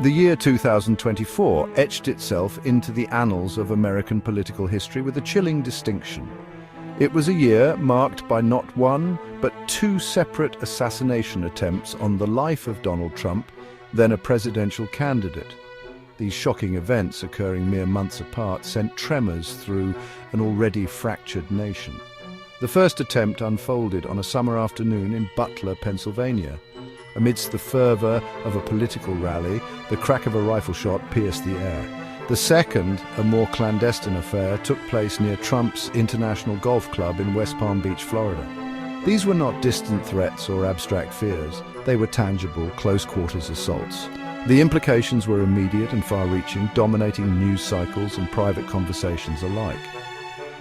The year 2024 etched itself into the annals of American political history with a chilling distinction. It was a year marked by not one, but two separate assassination attempts on the life of Donald Trump, then a presidential candidate. These shocking events, occurring mere months apart, sent tremors through an already fractured nation. The first attempt unfolded on a summer afternoon in Butler, Pennsylvania. Amidst the fervor of a political rally, the crack of a rifle shot pierced the air. The second, a more clandestine affair, took place near Trump's International Golf Club in West Palm Beach, Florida. These were not distant threats or abstract fears. They were tangible, close-quarters assaults. The implications were immediate and far-reaching, dominating news cycles and private conversations alike.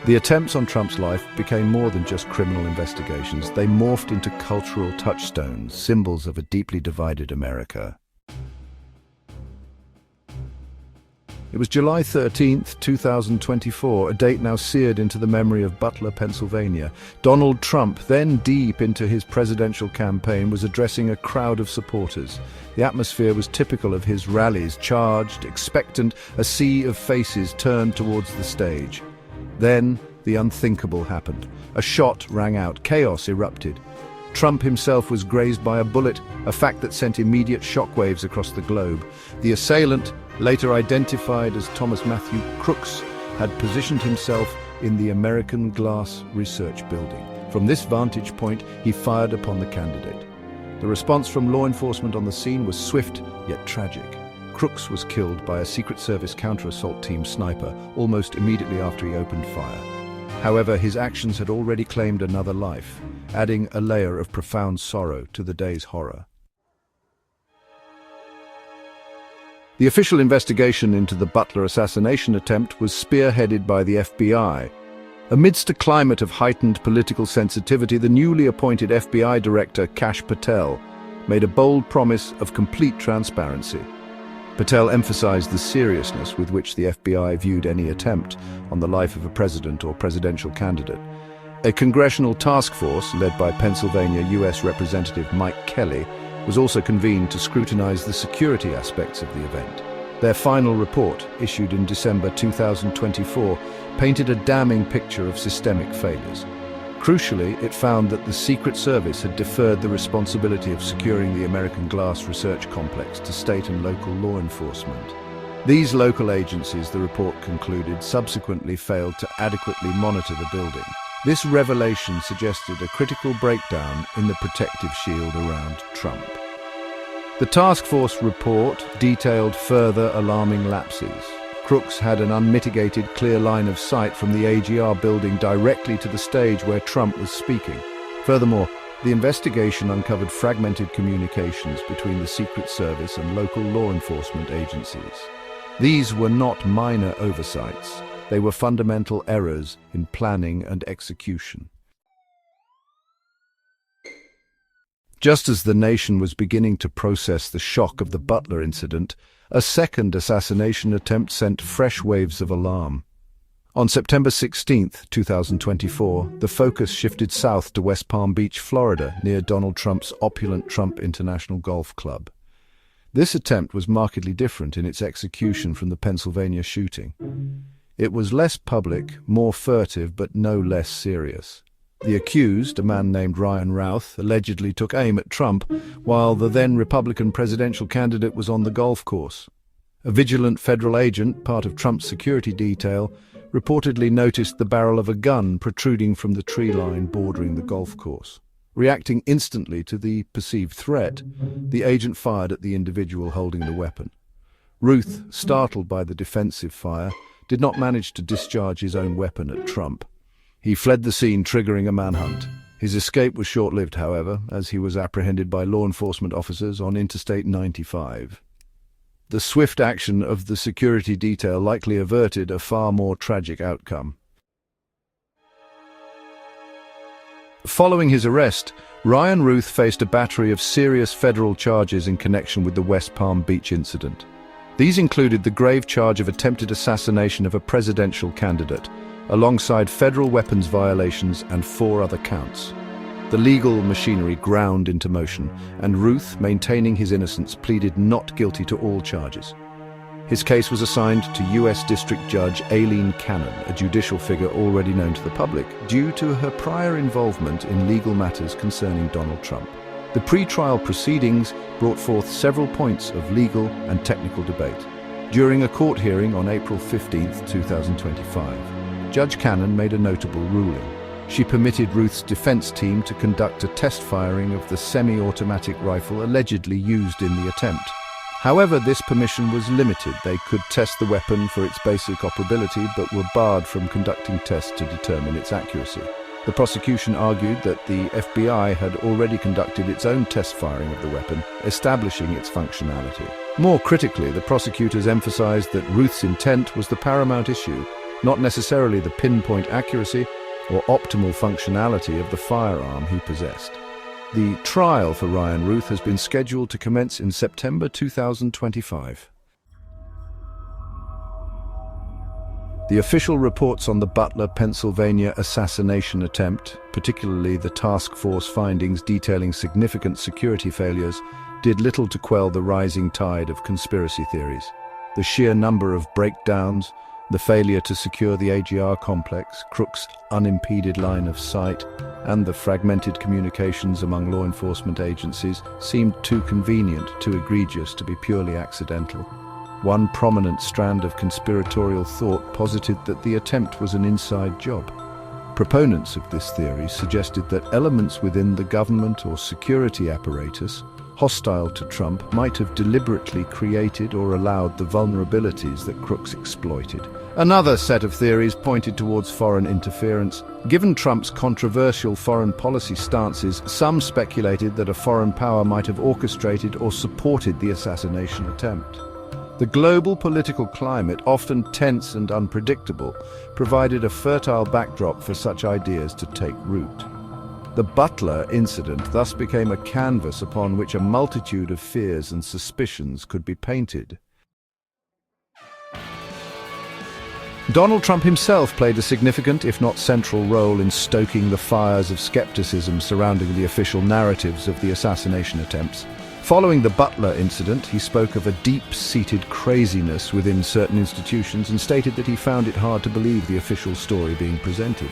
The attempts on Trump's life became more than just criminal investigations. They morphed into cultural touchstones, symbols of a deeply divided America. It was July 13th, 2024, a date now seared into the memory of Butler, Pennsylvania. Donald Trump, then deep into his presidential campaign, was addressing a crowd of supporters. The atmosphere was typical of his rallies, charged, expectant, a sea of faces turned towards the stage. Then, the unthinkable happened. A shot rang out. Chaos erupted. Trump himself was grazed by a bullet, a fact that sent immediate shockwaves across the globe. The assailant, later identified as Thomas Matthew Crooks, had positioned himself in the American Glass Research Building. From this vantage point, he fired upon the candidate. The response from law enforcement on the scene was swift, yet tragic. Crooks was killed by a Secret Service counter-assault team sniper almost immediately after he opened fire. However, his actions had already claimed another life, adding a layer of profound sorrow to the day's horror. The official investigation into the Butler assassination attempt was spearheaded by the FBI. Amidst a climate of heightened political sensitivity, the newly appointed FBI Director, Kash Patel, made a bold promise of complete transparency. Patel emphasized the seriousness with which the FBI viewed any attempt on the life of a president or presidential candidate. A congressional task force, led by Pennsylvania U.S. Representative Mike Kelly, was also convened to scrutinize the security aspects of the event. Their final report, issued in December 2024, painted a damning picture of systemic failures. Crucially, it found that the Secret Service had deferred the responsibility of securing the American Glass Research Complex to state and local law enforcement. These local agencies, the report concluded, subsequently failed to adequately monitor the building. This revelation suggested a critical breakdown in the protective shield around Trump. The task force report detailed further alarming lapses. Crooks had an unmitigated clear line of sight from the AGR building directly to the stage where Trump was speaking. Furthermore, the investigation uncovered fragmented communications between the Secret Service and local law enforcement agencies. These were not minor oversights. They were fundamental errors in planning and execution. Just as the nation was beginning to process the shock of the Butler incident, a second assassination attempt sent fresh waves of alarm. On September 16, 2024, the focus shifted south to West Palm Beach, Florida, near Donald Trump's opulent Trump International Golf Club. This attempt was markedly different in its execution from the Pennsylvania shooting. It was less public, more furtive, but no less serious. The accused, a man named Ryan Routh, allegedly took aim at Trump while the then Republican presidential candidate was on the golf course. A vigilant federal agent, part of Trump's security detail, reportedly noticed the barrel of a gun protruding from the tree line bordering the golf course. Reacting instantly to the perceived threat, the agent fired at the individual holding the weapon. Routh, startled by the defensive fire, did not manage to discharge his own weapon at Trump. He fled the scene, triggering a manhunt. His escape was short-lived, however, as he was apprehended by law enforcement officers on Interstate 95. The swift action of the security detail likely averted a far more tragic outcome. Following his arrest, Ryan Routh faced a battery of serious federal charges in connection with the West Palm Beach incident. These included the grave charge of attempted assassination of a presidential candidate, alongside federal weapons violations and 4 other counts. The legal machinery ground into motion, and Ruth, maintaining his innocence, pleaded not guilty to all charges. His case was assigned to U.S. District Judge Aileen Cannon, a judicial figure already known to the public, due to her prior involvement in legal matters concerning Donald Trump. The pre-trial proceedings brought forth several points of legal and technical debate. During a court hearing on April 15, 2025, Judge Cannon made a notable ruling. She permitted Ruth's defense team to conduct a test firing of the semi-automatic rifle allegedly used in the attempt. However, this permission was limited. They could test the weapon for its basic operability, but were barred from conducting tests to determine its accuracy. The prosecution argued that the FBI had already conducted its own test firing of the weapon, establishing its functionality. More critically, the prosecutors emphasized that Ruth's intent was the paramount issue, not necessarily the pinpoint accuracy or optimal functionality of the firearm he possessed. The trial for Ryan Ruth has been scheduled to commence in September 2025. The official reports on the Butler, Pennsylvania assassination attempt, particularly the task force findings detailing significant security failures, did little to quell the rising tide of conspiracy theories. The sheer number of breakdowns, the failure to secure the AGR complex, Crook's unimpeded line of sight, and the fragmented communications among law enforcement agencies seemed too convenient, too egregious to be purely accidental. One prominent strand of conspiratorial thought posited that the attempt was an inside job. Proponents of this theory suggested that elements within the government or security apparatus hostile to Trump might have deliberately created or allowed the vulnerabilities that Crooks exploited. Another set of theories pointed towards foreign interference. Given Trump's controversial foreign policy stances, some speculated that a foreign power might have orchestrated or supported the assassination attempt. The global political climate, often tense and unpredictable, provided a fertile backdrop for such ideas to take root. The Butler incident thus became a canvas upon which a multitude of fears and suspicions could be painted. Donald Trump himself played a significant, if not central, role in stoking the fires of skepticism surrounding the official narratives of the assassination attempts. Following the Butler incident, he spoke of a deep-seated craziness within certain institutions and stated that he found it hard to believe the official story being presented.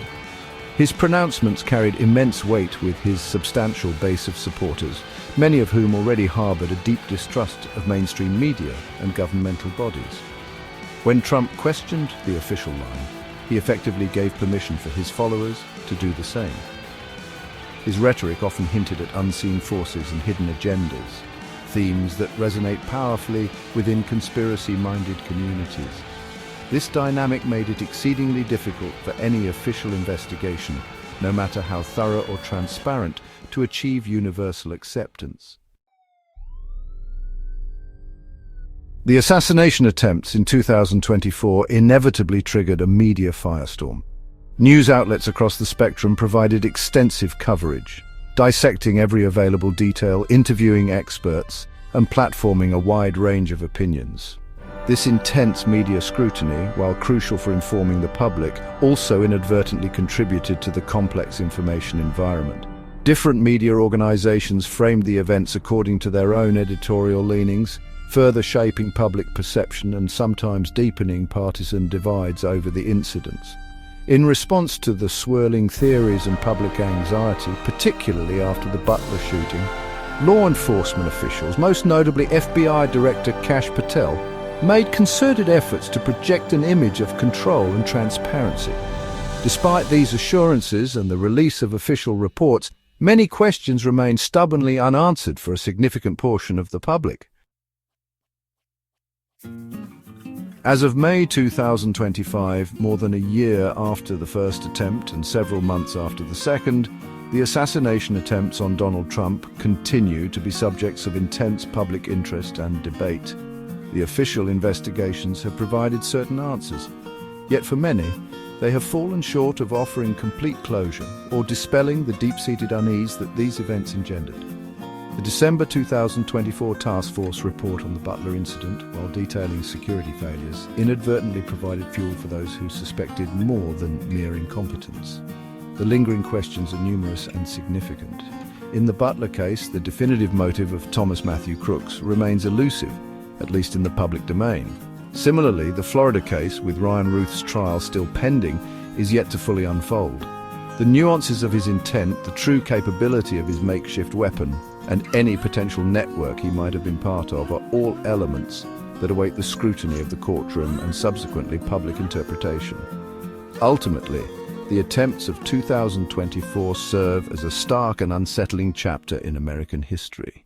His pronouncements carried immense weight with his substantial base of supporters, many of whom already harbored a deep distrust of mainstream media and governmental bodies. When Trump questioned the official line, he effectively gave permission for his followers to do the same. His rhetoric often hinted at unseen forces and hidden agendas, themes that resonate powerfully within conspiracy-minded communities. This dynamic made it exceedingly difficult for any official investigation, no matter how thorough or transparent, to achieve universal acceptance. The assassination attempts in 2024 inevitably triggered a media firestorm. News outlets across the spectrum provided extensive coverage, dissecting every available detail, interviewing experts, and platforming a wide range of opinions. This intense media scrutiny, while crucial for informing the public, also inadvertently contributed to the complex information environment. Different media organizations framed the events according to their own editorial leanings, further shaping public perception and sometimes deepening partisan divides over the incidents. In response to the swirling theories and public anxiety, particularly after the Butler shooting, law enforcement officials, most notably FBI Director Kash Patel, made concerted efforts to project an image of control and transparency. Despite these assurances and the release of official reports, many questions remain stubbornly unanswered for a significant portion of the public. As of May 2025, more than a year after the first attempt and several months after the second, the assassination attempts on Donald Trump continue to be subjects of intense public interest and debate. The official investigations have provided certain answers, yet for many, they have fallen short of offering complete closure or dispelling the deep-seated unease that these events engendered. The December 2024 Task Force report on the Butler incident, while detailing security failures, inadvertently provided fuel for those who suspected more than mere incompetence. The lingering questions are numerous and significant. In the Butler case, the definitive motive of Thomas Matthew Crooks remains elusive, at least in the public domain. Similarly, the Florida case, with Ryan Ruth's trial still pending, is yet to fully unfold. The nuances of his intent, the true capability of his makeshift weapon, and any potential network he might have been part of are all elements that await the scrutiny of the courtroom and subsequently public interpretation. Ultimately, the attempts of 2024 serve as a stark and unsettling chapter in American history.